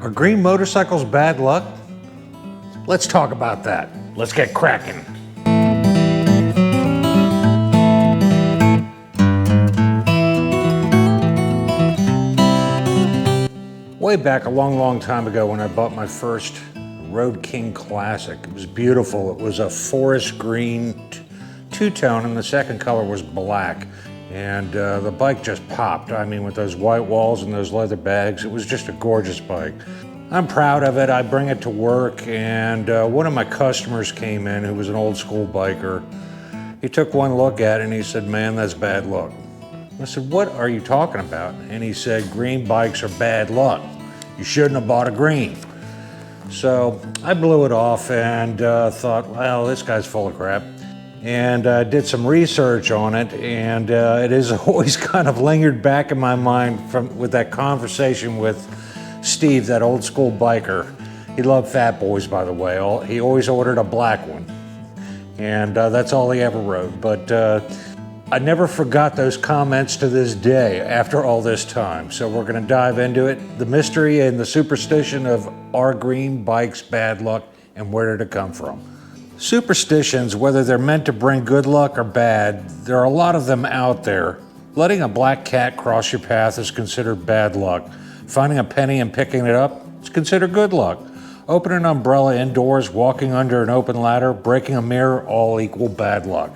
Are green motorcycles bad luck? Let's talk about that. Let's get cracking. Way back a long time ago when I bought my first Road King Classic, it was beautiful. It was a forest green two-tone and the second color was black. And the bike just popped. I mean, with those white walls and those leather bags, it was just a gorgeous bike. I'm proud of it. I bring it to work, and one of my customers came in who was an old school biker. He took one look at it and he said, "Man, that's bad luck." I said, "What are you talking about?" And he said, "Green bikes are bad luck. You shouldn't have bought a green." So I blew it off and thought, well, this guy's full of crap. And did some research on it, and it has always kind of lingered back in my mind with that conversation with Steve, that old school biker. He loved Fat Boys, by the way. He always ordered a black one, and that's all he ever rode. But I never forgot those comments to this day after all this time. So we're going to dive into it, the mystery and the superstition of are green bikes bad luck, and where did it come from? Superstitions, whether they're meant to bring good luck or bad, there are a lot of them out there. Letting a black cat cross your path is considered bad luck. Finding a penny and picking it up is considered good luck. Opening an umbrella indoors, walking under an open ladder, breaking a mirror, all equal bad luck.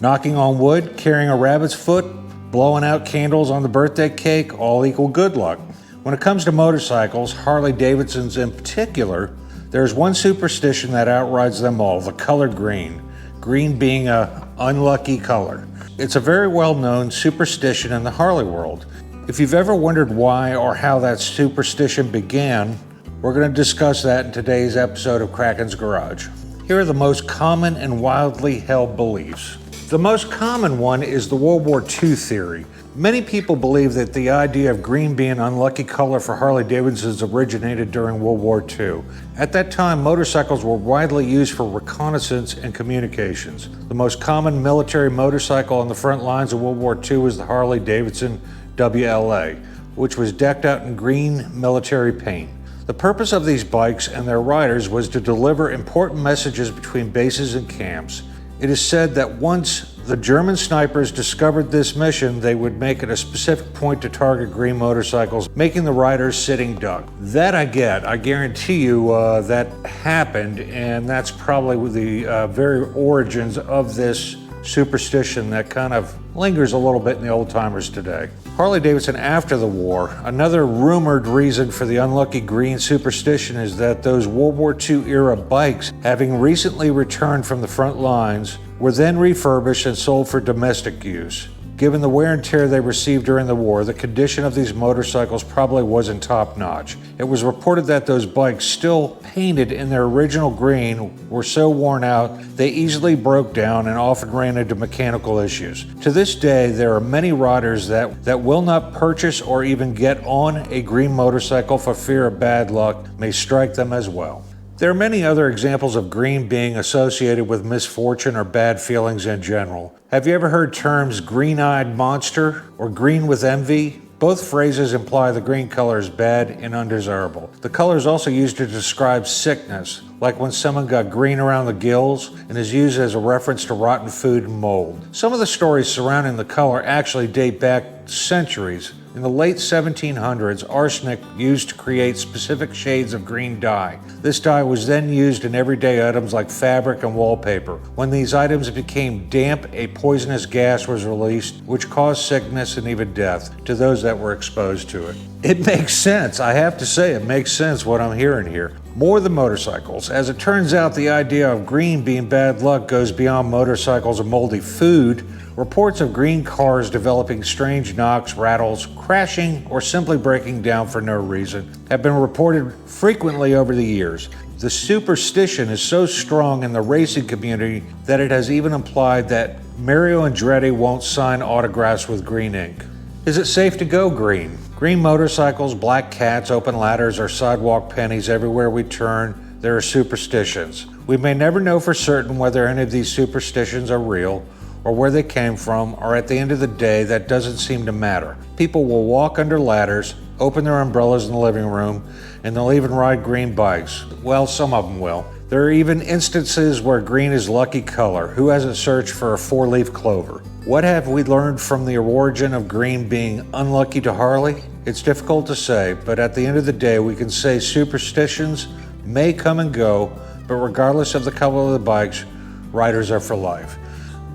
Knocking on wood, carrying a rabbit's foot, blowing out candles on the birthday cake, all equal good luck. When it comes to motorcycles, Harley Davidsons in particular, there's one superstition that outrides them all, the color green. Green being an unlucky color. It's a very well-known superstition in the Harley world. If you've ever wondered why or how that superstition began, we're going to discuss that in today's episode of Kraken's Garage. Here are the most common and wildly held beliefs. The most common one is the World War II theory. Many people believe that the idea of green being an unlucky color for Harley Davidsons originated during World War II. At that time, motorcycles were widely used for reconnaissance and communications. The most common military motorcycle on the front lines of World War II was the Harley Davidson WLA, which was decked out in green military paint. The purpose of these bikes and their riders was to deliver important messages between bases and camps. It is said that once the German snipers discovered this mission, they would make it a specific point to target green motorcycles, making the riders sitting duck. That I get. I guarantee you that happened, and that's probably the very origins of this superstition that kind of lingers a little bit in the old timers today. Harley Davidson after the war, another rumored reason for the unlucky green superstition is that those World War II era bikes, having recently returned from the front lines, were then refurbished and sold for domestic use. Given the wear and tear they received during the war, the condition of these motorcycles probably wasn't top-notch. It was reported that those bikes, still painted in their original green, were so worn out they easily broke down and often ran into mechanical issues. To this day, there are many riders that will not purchase or even get on a green motorcycle for fear of bad luck may strike them as well. There are many other examples of green being associated with misfortune or bad feelings in general. Have you ever heard terms green-eyed monster or green with envy? Both phrases imply the green color is bad and undesirable. The color is also used to describe sickness, like when someone got green around the gills, and is used as a reference to rotten food and mold. Some of the stories surrounding the color actually date back centuries. In the late 1700s, arsenic used to create specific shades of green dye. This dye was then used in everyday items like fabric and wallpaper. When these items became damp, a poisonous gas was released, which caused sickness and even death to those that were exposed to it. It makes sense. I have to say, it makes sense what I'm hearing here. More than motorcycles. As it turns out, the idea of green being bad luck goes beyond motorcycles and moldy food. Reports of green cars developing strange knocks, rattles, crashing, or simply breaking down for no reason have been reported frequently over the years. The superstition is so strong in the racing community that it has even implied that Mario Andretti won't sign autographs with green ink. Is it safe to go green? Green motorcycles, black cats, open ladders, or sidewalk pennies everywhere we turn, there are superstitions. We may never know for certain whether any of these superstitions are real, or where they came from, or at the end of the day, that doesn't seem to matter. People will walk under ladders, open their umbrellas in the living room, and they'll even ride green bikes. Well, some of them will. There are even instances where green is lucky color. Who hasn't searched for a 4-leaf clover? What have we learned from the origin of green being unlucky to Harley? It's difficult to say, but at the end of the day, we can say superstitions may come and go, but regardless of the color of the bikes, riders are for life.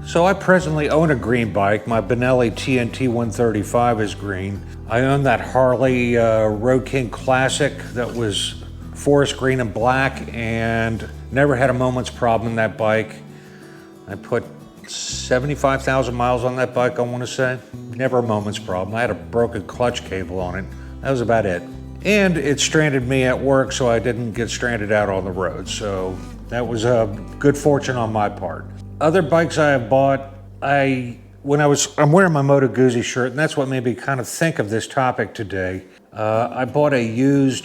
So I presently own a green bike. My Benelli TNT 135 is green. I own that Harley Road King Classic that was forest green and black, and never had a moment's problem in that bike. I put 75,000 miles on that bike, I want to say. Never a moment's problem. I had a broken clutch cable on it. That was about it. And it stranded me at work, so I didn't get stranded out on the road. So that was a good fortune on my part. Other bikes I have bought, I'm wearing my Moto Guzzi shirt, and that's what made me kind of think of this topic today. I bought a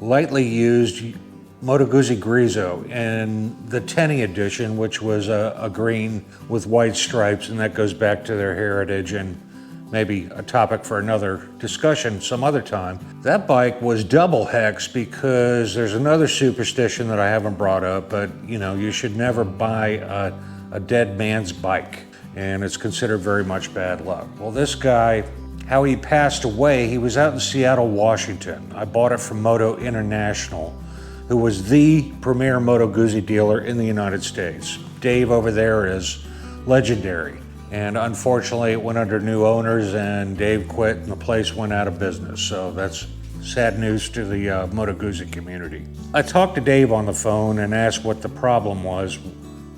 lightly used Moto Guzzi Grigio in the Tenny edition, which was a green with white stripes, and that goes back to their heritage and maybe a topic for another discussion some other time. That bike was double hex because there's another superstition that I haven't brought up, but you should never buy a dead man's bike, and it's considered very much bad luck. Well, this guy, how he passed away, he was out in Seattle, Washington. I bought it from Moto International, who was the premier Moto Guzzi dealer in the United States. Dave over there is legendary. And unfortunately, it went under new owners, and Dave quit, and the place went out of business. So that's sad news to the Moto Guzzi community. I talked to Dave on the phone and asked what the problem was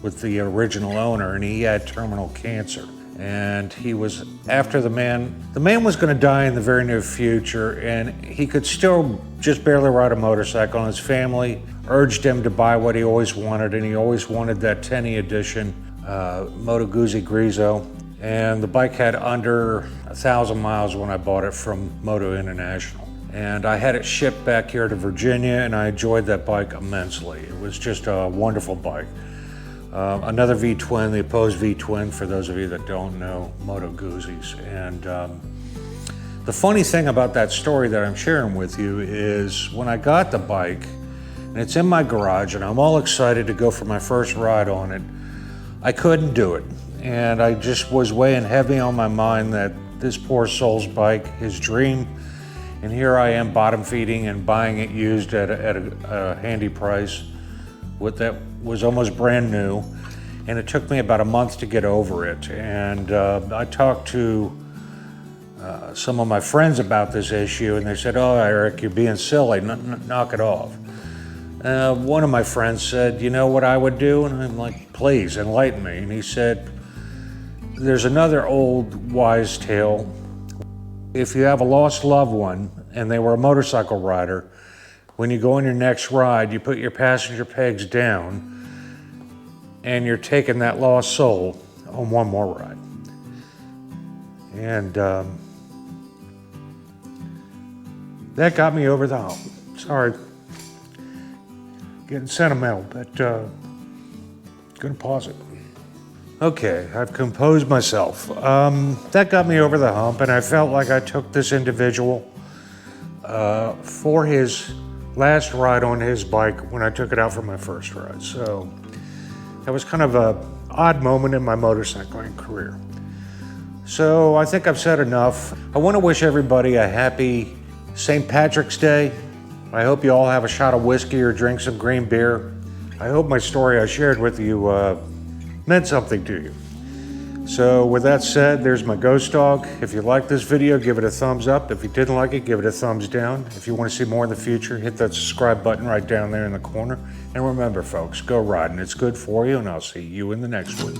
with the original owner, and he had terminal cancer. And he was after the man. The man was going to die in the very near future, and he could still just barely ride a motorcycle, and his family urged him to buy what he always wanted, and he always wanted that Tenny edition Moto Guzzi Grigio. And the bike had under 1,000 miles when I bought it from Moto International. And I had it shipped back here to Virginia, and I enjoyed that bike immensely. It was just a wonderful bike. Another V-twin, the opposed V-twin, for those of you that don't know Moto Guzzis. And the funny thing about that story that I'm sharing with you is when I got the bike, and it's in my garage, and I'm all excited to go for my first ride on it, I couldn't do it. And I just was weighing heavy on my mind that this poor soul's bike, his dream, and here I am bottom feeding and buying it used at a handy price. That was almost brand new, and it took me about a month to get over it. And I talked to some of my friends about this issue, and they said, "Oh, Eric, you're being silly, knock it off." One of my friends said, "You know what I would do?" And I'm like, "Please, enlighten me." And he said, "There's another old wise tale. If you have a lost loved one and they were a motorcycle rider, when you go on your next ride, you put your passenger pegs down and you're taking that lost soul on one more ride." And that got me over the hump. Sorry, getting sentimental, but gonna pause it. Okay, I've composed myself. That got me over the hump, and I felt like I took this individual for his last ride on his bike when I took it out for my first ride. So that was kind of an odd moment in my motorcycling career. So I think I've said enough. I want to wish everybody a happy St. Patrick's Day. I hope you all have a shot of whiskey or drink some green beer. I hope my story I shared with you meant something to you. So with that said, there's my ghost dog. If you liked this video, give it a thumbs up. If you didn't like it, give it a thumbs down. If you want to see more in the future, hit that subscribe button right down there in the corner. And remember, folks, go riding. It's good for you, and I'll see you in the next one.